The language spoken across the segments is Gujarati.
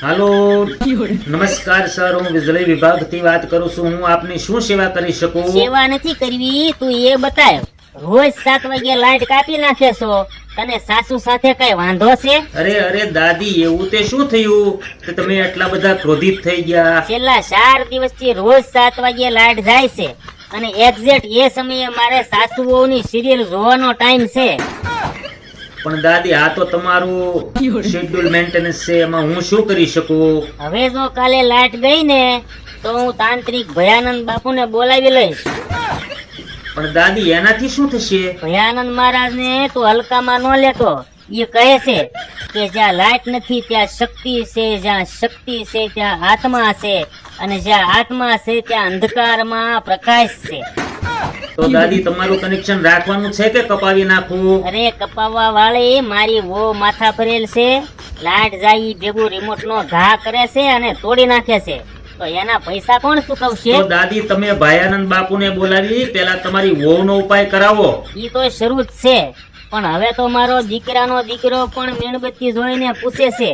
હાલો નમસ્કાર સર, હું વીજળી વિભાગથી વાત કરું છું. હું આપની શું સેવા કરી શકું? સેવા નથી કરવી, તું એ બતાવ. રોજ 7 વાગે લાઈટ કાપી નાખે છો, તને સાસુ સાથે કઈ વાંધો છે? અરે દાદી, એવું તે શું થયું કે તમે એટલા બધા ક્રોધિત થઈ ગયા? છેલ્લા 4 દિવસથી રોજ 7 વાગે લાઈટ જાય છે અને એક્ઝેક્ટ એ સમયે મારે સાસુઓની સિરિયલ જોવાનો ટાઈમ છે. પણ દાદી, આ તો તમારું શેડ્યુલ મેન્ટેનન્સ છે, એમાં હું શું કરી શકું? હવે જો કાલે લાઈટ ગઈ ને તો હું તાંત્રિક ભયાનંદ બાપુને બોલાવી લઈશ. પણ દાદી, એનાથી શું થશે? ભયાનંદ મહારાજને તો હલકામાં ન લેતો. એ કહે છે કે જ્યાં લાઈટ નથી ત્યાં શક્તિ છે, જ્યાં શક્તિ છે ત્યાં આત્મા છે, અને જ્યાં આત્મા છે ત્યાં અંધકારમાં પ્રકાશ છે. તો દાદી, તમારું કનેક્શન રાખવાનું છે કે કપાવી નાખવું? અરે કપાવવા વાળી મારી વો માથા ભરેલ છે. લાઈટ જાય ભેગું રિમોટ નો ઘા કરે છે અને તોડી નાખે છે, તો એના પૈસા કોણ ચૂકવશે? તો દાદી, તમે ભયાનંદ બાપુને બોલાવી પેલા તમારી વહુનો ઉપાય કરાવો. ઈ તો શરૂ જ છે, પણ હવે તો મારો દીકરાનો દીકરો પણ મીણબત્તી જોઈને પૂછે છે,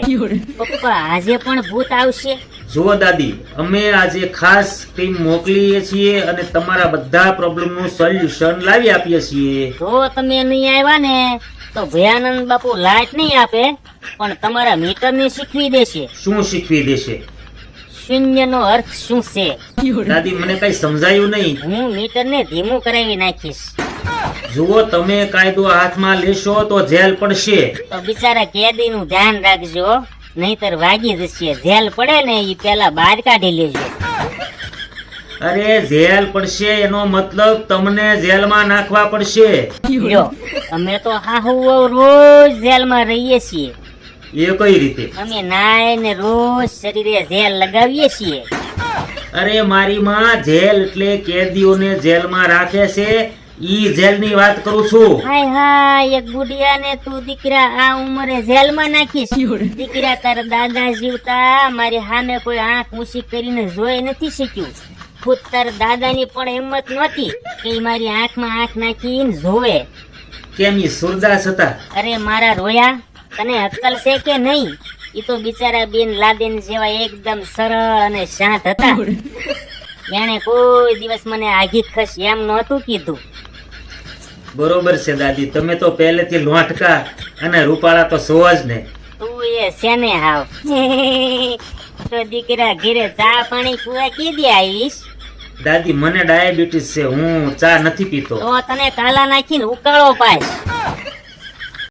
પપ્પા આજે પણ ભૂત આવશે? જુઓ દાદી, અમે આજે ખાસ ટીમ મોકલીએ છીએ અને તમારા બધા પ્રોબ્લેમનું સોલ્યુશન લાવી આપીએ છીએ. જો તમે નહીં આવ્યા ને તો ભયાનંદ બાપુ લાઈટ નહીં આપે, પણ તમારા મીટરને શીખવી દેશે. શું શીખવી દેશે? શૂન્યનો અર્થ શું છે? દાદી, મને કઈ સમજાયું નહીં. હું મીટરને ધીમું કરાવી નાખીશ. જુઓ, તમે કાયદો હાથમાં લેશો તો જેલ પડશે. તો બિચારા કેદીનું ધ્યાન રાખજો, નહીતર વાગી જશે. જેલ પડે ને એ પેલા બહાર કાઢી લેજો. અરે જેલ પડશે એનો મતલબ તમને જેલમાં નાખવા પડશે. જો અમે તો હાહુ રોજ જેલમાં રહીએ છીએ. એ કઈ રીતે? અમે નાય ને રોજ શરીરે જેલ લગાવીએ છીએ. અરે મારી માં, જેલ એટલે કેદીઓને જેલમાં રાખે છે, ઈ જેલની વાત કરું છું. હાય હાય, એક ગુડિયા ને તું દીકરા આ ઉંમરે જેલમાં નાખીશ? દીકરા તારા દાદા જીવતા મારી સામે કોઈ આંખ ઊંચી કરીને જોઈ નથી શક્યું. ખુદ તારા દાદાની પણ હિંમત નહોતી કે ઈ મારી આંખમાં આંખ નાખીને જોવે. કેમ ઈ સુરદાસ હતા? અરે મારા રોયા, તને અક્કલ છે કે નહીં? ઈ તો બિચારા બિન લાદેન જેવા એકદમ સરળ અને શાંત હતા. એને કોઈ દિવસ મને આઘી ખસ એમ નહોતું કીધું. બરોબર છે દાદી, તમે તો પહેલેથી લોંઠકા અને રૂપાળા તો છો જ ને. તું એ શેને હાવ? તો દીકરા ઘરે ચા પાણી કુવા કીધી આવીશ? દાદી, મને ડાયાબિટીસ છે, હું ચા નથી પીતો. તો તને કાલા નાખીને ઉકાળો પાઈશ.